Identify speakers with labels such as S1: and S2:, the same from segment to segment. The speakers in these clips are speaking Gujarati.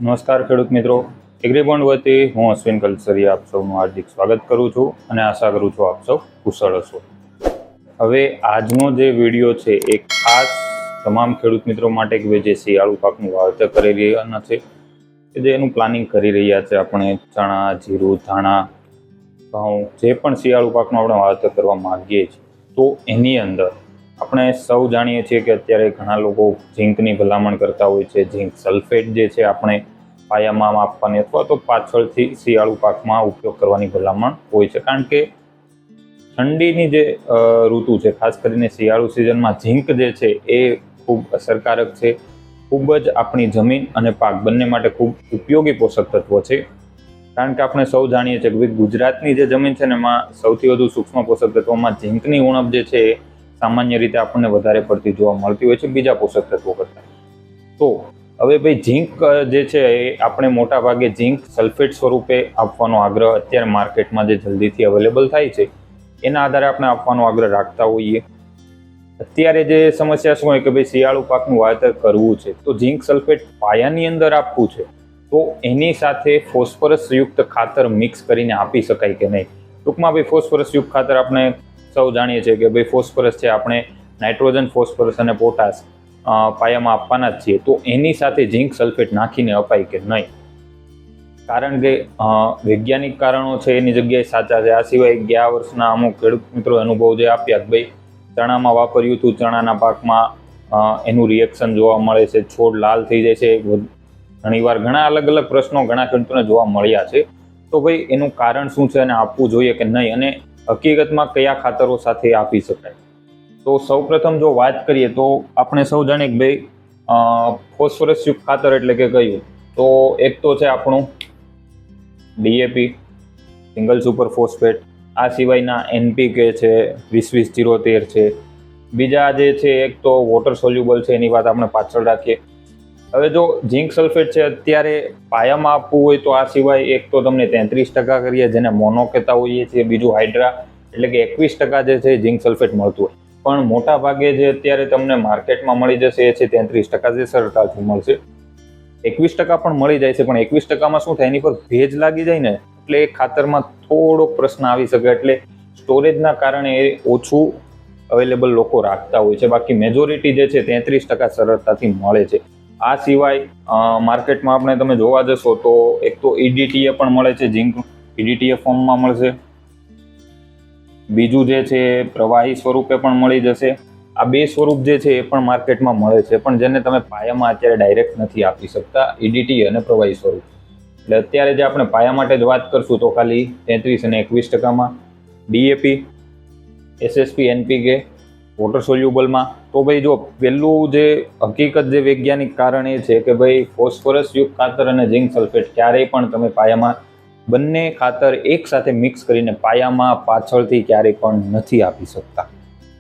S1: નમસ્કાર ખેડૂત મિત્રો, એગ્રીબોન્ડ વતી હું અશ્વિન કલસરિયા આપ સૌનું હાર્દિક સ્વાગત કરું છું અને આશા કરું છું આપ સૌ કુશળ હશો. હવે આજનો જે વિડીયો છે એ ખાસ તમામ ખેડૂત મિત્રો માટે કે જે શિયાળુ પાકનું વાવેતર કરી રહ્યા છે કે જે એનું પ્લાનિંગ કરી રહ્યા છે. આપણે ચણા, જીરું, ધાણા, ઘઉં જે પણ શિયાળુ પાકનું આપણે વાવેતર કરવા માંગીએ છીએ તો એની અંદર આપણે સૌ જાણીએ છીએ કે અત્યારે ઘણા લોકો ઝીંકની ભલામણ કરતા હોય છે. ઝીંક સલ્ફેટ જે છે આપણે પાયામાં આપવાની અથવા તો પાછળથી શિયાળુ પાકમાં ઉપયોગ કરવાની ભલામણ હોય છે, કારણ કે ઠંડીની જે ઋતુ છે ખાસ કરીને શિયાળુ સિઝનમાં ઝીંક જે છે એ ખૂબ અસરકારક છે. ખૂબ જ આપણી જમીન અને પાક બંને માટે ખૂબ ઉપયોગી પોષક તત્વો છે, કારણ કે આપણે સૌ જાણીએ છીએ કે ગુજરાતની જે જમીન છે ને એમાં સૌથી વધુ સૂક્ષ્મ પોષક તત્વોમાં ઝીંકની ઉણપ જે છે સામાન્ય રીતે આપણને વધારે પડતી જોવા મળતી હોય છે બીજા પોષક તત્વો કરતાં. તો હવે ભાઈ ઝીંક જે છે એ આપણે મોટા ભાગે ઝીંક સલ્ફેટ સ્વરૂપે આપવાનો આગ્રહ અત્યારે માર્કેટમાં જે જલ્દીથી અવેલેબલ થાય છે એના આધારે આપણે આપવાનો આગ્રહ રાખતા હોઈએ. અત્યારે જે સમસ્યા શું હોય કે ભાઈ શિયાળુ પાકનું વાવેતર કરવું છે તો ઝીંક સલ્ફેટ પાયાની અંદર આપવું છે તો એની સાથે ફોસ્ફરસ યુક્ત ખાતર મિક્સ કરીને આપી શકાય કે નહીં. ટૂંકમાં ભાઈ ફોસ્ફરસ યુક્ત ખાતર આપણે સૌ જાણીએ છીએ કે ભાઈ ફોસ્ફરસ છે આપણે નાઇટ્રોજન, ફોસ્ફરસ અને પોટાશ પાયામાં આપવાના જ છીએ, તો એની સાથે ઝીંક સલ્ફેટ નાખીને અપાય કે નહીં. કારણ કે વૈજ્ઞાનિક કારણો છે એની જગ્યાએ સાચા છે. આ સિવાય ગયા વર્ષના અમુક ખેડૂત મિત્રો અનુભવ જે આપ્યા કે ભાઈ ચણામાં વાપર્યું હતું, ચણાના પાકમાં એનું રિએક્શન જોવા મળે છે, છોડ લાલ થઈ જાય છે. ઘણીવાર ઘણા અલગ અલગ પ્રશ્નો ઘણા ખેડૂતોને જોવા મળ્યા છે. તો ભાઈ એનું કારણ શું છે અને આપવું જોઈએ કે નહીં, અને હકીકતમાં કયા ખાતરો સાથે આપી શકાય. તો સૌપ્રથમ જો વાત કરીએ તો આપણે સૌ જાણીએ કે ભાઈ ફોસ્ફરસ યુક્ત ખાતર એટલે કે કયું, તો એક તો છે આપણું ડીએપી સિંગલ સુપર ફોસ્ફેટ. આ સિવાયના એનપીકે છે, 20-20-13 છે. બીજા જે છે એક તો વોટર સોલ્યુબલ છે, એની વાત આપણે પાછળ રાખીએ. હવે જો ઝીંક સલ્ફેટ છે અત્યારે પાયામાં આપવું હોય તો આ સિવાય એક તો તમને 33% કરીએ જેને મોનો કહેતા હોઈએ છીએ, બીજું હાઇડ્રા એટલે કે 21% જે છે ઝીંક સલ્ફેટ મળતું હોય. પણ મોટા ભાગે જે અત્યારે તમને માર્કેટમાં મળી જશે એ છે 33% જે સરળતાથી મળશે. 21% પણ મળી જાય છે, પણ 21%માં શું થાય, એની પર ભેજ લાગી જાય ને એટલે એ ખાતરમાં થોડો પ્રશ્ન આવી શકે, એટલે સ્ટોરેજના કારણે એ ઓછું અવેલેબલ લોકો રાખતા હોય છે. બાકી મેજોરિટી જે છે 33% સરળતાથી મળે છે. આ સિવાય માર્કેટમાં આપણે તમે જોવા જશો તો એક તો ઈડીટીએ પણ મળે છે, ઝીંક ઈડીટીએ ફોર્મમાં મળશે. બીજું જે છે પ્રવાહી સ્વરૂપે પણ મળી જશે. આ બે સ્વરૂપ જે છે એ પણ માર્કેટમાં મળે છે, પણ જેને તમે પાયામાં અત્યારે ડાયરેક્ટ નથી આપી શકતા, ઈડીટી અને પ્રવાહી સ્વરૂપ. એટલે અત્યારે જે આપણે પાયા માટે જ વાત કરશું તો ખાલી 33 અને 21%માં ડીએપી, એસએસપી, એનપીકે, વોટર સોલ્યુબલમાં. તો ભાઈ જો પહેલું જે હકીકત જે વૈજ્ઞાનિક કારણ એ છે કે ભાઈ ફોસ્ફરસ યુક્ત ખાતર અને ઝીંક સલ્ફેટ ક્યારેય પણ તમે પાયામાં બંને ખાતર એક સાથે મિક્સ કરીને પાયામાં પાછળથી ક્યારેય પણ નથી આપી શકતા.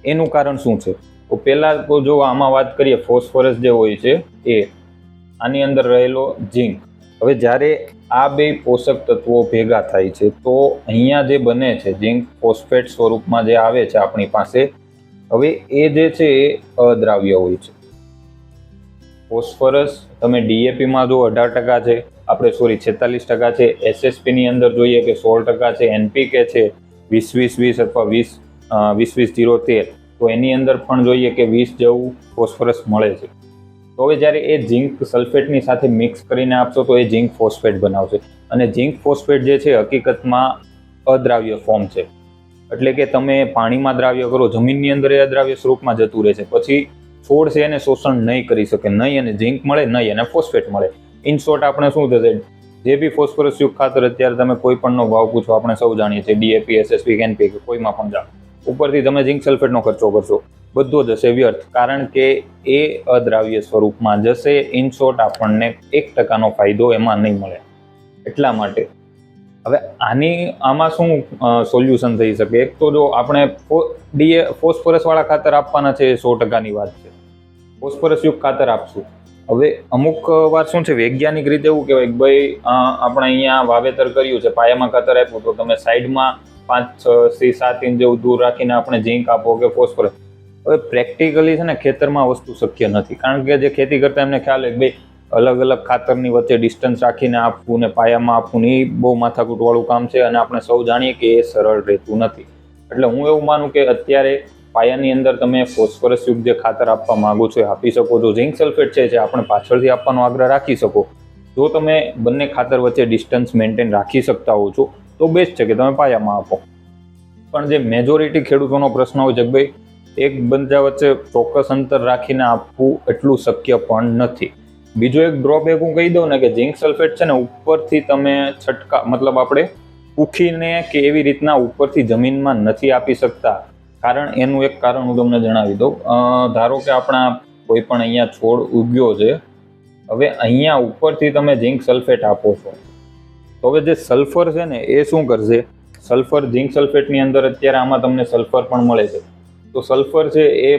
S1: એનું કારણ શું છે? તો પહેલાં તો જો આમાં વાત કરીએ ફોસ્ફરસ જે હોય છે એ આની અંદર રહેલો ઝીંક. હવે જ્યારે આ બે પોષક તત્વો ભેગા થાય છે તો અહીંયા જે બને છે ઝીંક ફોસ્ફેટ સ્વરૂપમાં જે આવે છે આપણી પાસે, હવે એ જે છે એ અદ્રાવ્ય હોય છે. ફોસ્ફરસ તમે ડીએપીમાં જો 18% છે, આપણે 46% છે, એસએસપીની અંદર જોઈએ કે 16% છે, એનપીકે છે 20-20-20 અથવા 20-20-13, તો એની અંદર પણ જોઈએ કે 20 જેવું ફોસ્ફરસ મળે છે. તો હવે જ્યારે એ ઝીંક સલ્ફેટની સાથે મિક્સ કરીને આપશો તો એ ઝીંક ફોસ્ફેટ બનાવશે, અને ઝીંક ફોસ્ફેટ જે છે હકીકતમાં અદ્રાવ્ય ફોર્મ છે. એટલે કે તમે પાણીમાં દ્રાવ્ય કરો, જમીનની અંદર એ અદ્રાવ્ય સ્વરૂપમાં જતું રહે છે, પછી છોડ છે એને શોષણ નહીં કરી શકે, નહીં અને ઝીંક મળે, નહીં અને ફોસ્ફેટ મળે. ઇન શોર્ટ આપણે શું થશે, જે બી ફોસ્ફરસ યુક્ત ખાતર અત્યારે તમે કોઈ પણનો ભાવ પૂછો, આપણે સૌ જાણીએ છીએ ડીએપી, એસએસપી, એનપીકે, કોઈમાં પણ જાઓ, ઉપરથી તમે ઝીંક સલ્ફેટનો ખર્ચો કરશો, બધો જશે વ્યર્થ, કારણ કે એ અદ્રાવ્ય સ્વરૂપમાં જશે. ઇન શોર્ટ આપણને 1%નો ફાયદો એમાં નહીં મળે. એટલા માટે હવે આમાં શું સોલ્યુશન થઈ શકે? એક તો જો આપણે ફોસ્ફરસ વાળા ખાતર આપવાના છે, 100%ની વાત છે, ફોસ્ફરસ યુક્ત ખાતર આપશું. હવે અમુક વાર શું છે વૈજ્ઞાનિક રીતે એવું કહેવાય કે ભાઈ આપણે અહીંયા વાવેતર કર્યું છે, પાયામાં ખાતર આપ્યું, તો તમે સાઈડમાં 5-6-7 ઇંચ જેવું દૂર રાખીને આપણે ઝીંક આપો કે ફોસ્ફરસ. હવે પ્રેક્ટિકલી છે ને ખેતરમાં વસ્તુ શક્ય નથી, કારણ કે જે ખેતી કરતા એમને ખ્યાલ હોય કે ભાઈ અલગ અલગ ખાતરની વચ્ચે ડિસ્ટન્સ રાખીને આપવું ને પાયામાં આપવું ને એ બહુ માથાકૂટવાળું કામ છે અને આપણે સૌ જાણીએ કે એ સરળ રહેતું નથી. એટલે હું એવું માનું કે અત્યારે પાયાની અંદર તમે ફોસ્ફરસયુક્ત જે ખાતર આપવા માંગો છો એ આપી શકો છો. ઝિંક સલ્ફેટ છે જે આપણે પાછળથી આપવાનો આગ્રહ રાખી શકો. જો તમે બંને ખાતર વચ્ચે ડિસ્ટન્સ મેન્ટેન રાખી શકતા હો છો તો બેસ્ટ છે કે તમે પાયામાં આપો. પણ જે મેજોરિટી ખેડૂતોનો પ્રશ્ન હોય છે કે ભાઈ એક બંજા વચ્ચે ચોક્કસ અંતર રાખીને આપવું એટલું શક્ય પણ નથી. બીજો એક ડ્રોબેક હું કહી દઉં ને કે ઝિંક સલ્ફેટ છે ને ઉપરથી તમે છટકા મતલબ આપણે પૂખીને કે એવી રીતના ઉપરથી જમીનમાં નથી આપી શકતા. એનું એક કારણ હું તમને જણાવી દઉં. ધારો કે આપણા કોઈ પણ અહીંયા છોડ ઉગ્યો છે, હવે અહીંયા ઉપરથી તમે ઝિંક સલ્ફેટ આપો છો તો હવે જે સલ્ફર છે ને એ શું કરશે, સલ્ફર ઝિંક સલ્ફેટની અંદર અત્યારે આમાં તમને સલ્ફર પણ મળે છે, તો સલ્ફર છે એ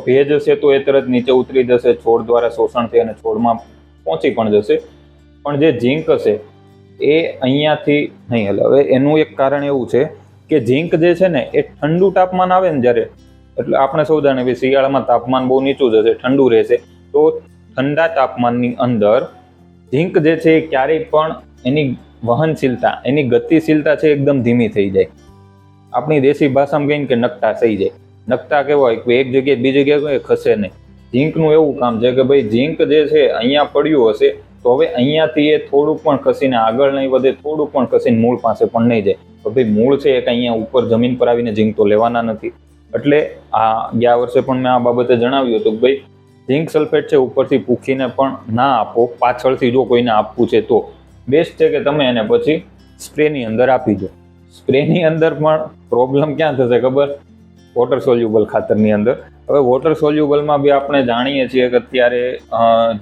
S1: ભેજ હશે તો એ તરત નીચે ઉતરી જશે, છોડ દ્વારા શોષણ થઈ અને છોડમાં પહોંચી પણ જશે. પણ જે ઝિંક હશે એ અહીંયાથી નહીં હલે. હવે એનું એક કારણ એવું છે કે ઝિંક જે છે ને એ ઠંડુ તાપમાન આવે ને જ્યારે, એટલે આપણે સૌ જાણીએ કે શિયાળામાં તાપમાન બહુ નીચું જશે, ઠંડુ રહેશે, તો ઠંડા તાપમાનની અંદર ઝિંક જે છે એ ક્યારેય પણ એની વહનશીલતા, એની ગતિશીલતા છે એકદમ ધીમી થઈ જાય. આપણી દેશી ભાષામાં કહીને કે નકટા થઈ જાય. નકટા કેવા હોય કે એક જગ્યાએ બીજી જગ્યાએ ખસે નહીં. ઝિંકનું એવું કામ છે કે ભાઈ ઝિંક જે છે અહીંયા પડ્યું હશે તો હવે અહીંયાથી એ થોડુંક પણ ખસીને આગળ નહીં વધે, થોડુંક પણ ખસીને મૂળ પાસે પણ નહીં જાય. તો ભાઈ મૂળ છે એક અહીંયા ઉપર જમીન પર આવીને ઝિંક તો લેવાના નથી. એટલે આ ગયા વર્ષે પણ મેં આ બાબતે જણાવ્યું હતું કે ભાઈ ઝિંક સલ્ફેટ છે ઉપરથી પૂખીને પણ ના આપો. પાછળથી જો કોઈને આપવું છે તો બેસ્ટ છે કે તમે એને પછી સ્પ્રેની અંદર આપી દો. સ્પ્રેની અંદર પણ પ્રોબ્લેમ ક્યાં થશે ખબર? વોટર સોલ્યુબલ ખાતરની અંદર. હવે વોટર સોલ્યુબલમાં બી આપણે જાણીએ છીએ કે અત્યારે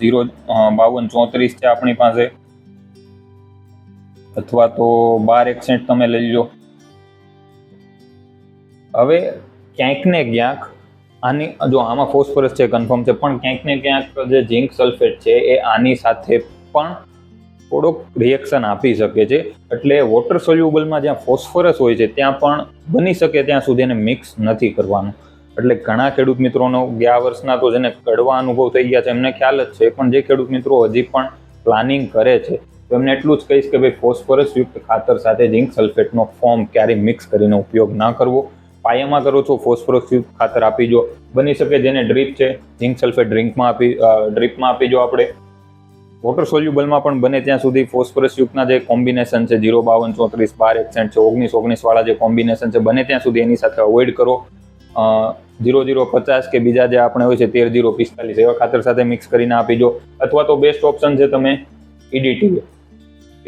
S1: 05234 છે આપણી પાસે, અથવા તો 1261 તમે લઈ લો. હવે ક્યાંક ને ક્યાંક આની જો આમાં ફોસ્ફરસ છે કન્ફર્મ છે, પણ ક્યાંક ને ક્યાંક જે ઝિંક સલ્ફેટ છે એ આની સાથે પણ થોડોક રિએક્શન આપી શકે છે. એટલે વોટર સોલ્યુબલમાં જ્યાં ફોસ્ફરસ હોય છે ત્યાં પણ બની શકે ત્યાં સુધી એને મિક્સ નથી કરવાનું. એટલે ઘણા ખેડૂત મિત્રોનો ગયા વર્ષના તો જેને કડવા અનુભવ થઈ ગયા છે એમને ખ્યાલ જ છે, પણ જે ખેડૂત મિત્રો હજી પણ પ્લાનિંગ કરે છે તો એમને એટલું જ કહીશ કે ભાઈ ફોસ્ફરસ યુક્ત ખાતર સાથે ઝિંક સલ્ફેટનો ફોર્મ ક્યારેય મિક્સ કરીને ઉપયોગ ના કરવો. પાયામાં કરો છો ફોસ્ફરસ યુક્ત ખાતર આપી જો. બની શકે જેને ડ્રીપ છે ઝિંક સલ્ફેટ ડ્રીપમાં આપી જો. આપણે વોટર સોલ્યુબલમાં પણ બને ત્યાં સુધી ફોસ્ફરસ યુક્તના જે કોમ્બિનેશન છે 05234 1261 છે 1919 વાળા જે કોમ્બિનેશન છે બને ત્યાં સુધી એની સાથે અવોઇડ કરો. 0050 કે બીજા જે આપણે હોય છે 13045 એવા ખાતર સાથે મિક્સ કરીને આપી દો. અથવા તો બેસ્ટ ઓપ્શન છે તમે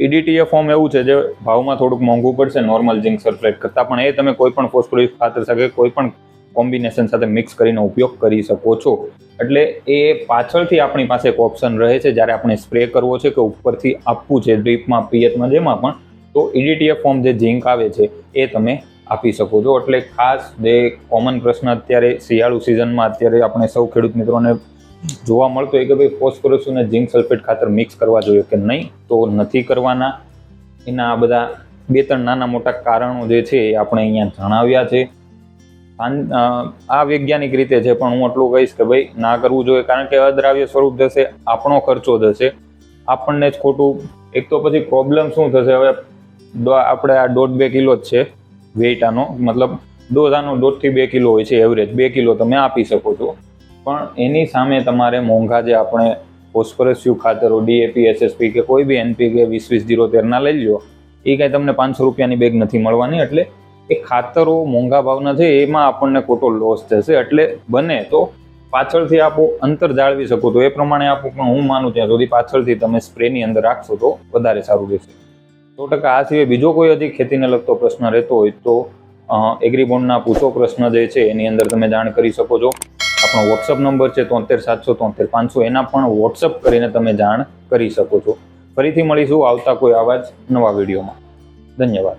S1: EDTA ફોર્મ એવું છે જે ભાવમાં થોડુંક મોંઘું પડશે નોર્મલ ઝિંક સલ્ફેટ કરતાં, પણ એ તમે કોઈ પણ ફોસ્ફરસ ખાતર સાથે કોઈ પણ કોમ્બિનેશન સાથે મિક્સ કરીને ઉપયોગ કરી શકો છો. એટલે એ પાછળથી આપણી પાસે એક ઓપ્શન રહે છે જ્યારે આપણે સ્પ્રે કરવો છે કે ઉપરથી આપવું છે ડ્રીપમાં, પિયતમાં, જેમાં પણ, તો EDTA ફોર્મ જે ઝિંક આવે છે એ તમે આપી શકો છો. એટલે ખાસ જે કોમન પ્રશ્ન અત્યારે શિયાળુ સિઝનમાં અત્યારે આપણે સૌ ખેડૂત મિત્રોને જોવા મળતો હોય કે ભાઈ ફોસ્ફરસ અને ઝિંક સલ્ફેટ ખાતર મિક્સ કરવા જોઈએ કે નહીં, તો નથી કરવાના. એના આ બધા 2-3 નાના મોટા કારણો જે છે એ આપણે અહીંયા જણાવ્યા છે. આ વૈજ્ઞાનિક રીતે છે, પણ હું એટલું કહીશ કે ભાઈ ના કરવું જોઈએ, કારણ કે અદ્રાવ્ય સ્વરૂપ જશે, આપણો ખર્ચો જશે, આપણને જ ખોટું. એક તો પછી પ્રોબ્લેમ શું થશે, હવે આપણે આ 1.5-2 કિલો જ છે વેઇટ આનો, મતલબ ડોઝ આનો 1.5 થી 2 કિલો હોય છે એવરેજ. 2 કિલો તમે આપી શકો છો, પણ એની સામે તમારે મોંઘા જે આપણે ફોસ્ફરસ યુક્ત ખાતરો DAP, SSP કે કોઈ બી NPK 20-20-13 ના લઈ લો, એ કાંઈ તમને 500 રૂપિયાની બેગ નથી મળવાની. એટલે એ ખાતરો મોંઘા ભાવના છે, એમાં આપણને ખોટો લોસ થશે. એટલે બને તો પાછળથી આપો, અંતર જાળવી શકો તો એ પ્રમાણે આપો, પણ હું માનું ત્યાં સુધી પાછળથી તમે સ્પ્રેની અંદર રાખશો તો વધારે સારું રહેશે. 100%. આ સિવાય બીજો કોઈ હજી ખેતીને લગતો પ્રશ્ન રહેતો હોય તો એગ્રીબોન્ડના પૂછો પ્રશ્ન જે છે એની અંદર તમે જાણ કરી શકો છો. આપણો વોટ્સઅપ નંબર છે 73 773 500, એના પણ વોટ્સઅપ કરીને તમે જાણ કરી શકો છો. ફરીથી મળીશું આવતા કોઈ આવા જ નવા વિડીયોમાં. ધન્યવાદ.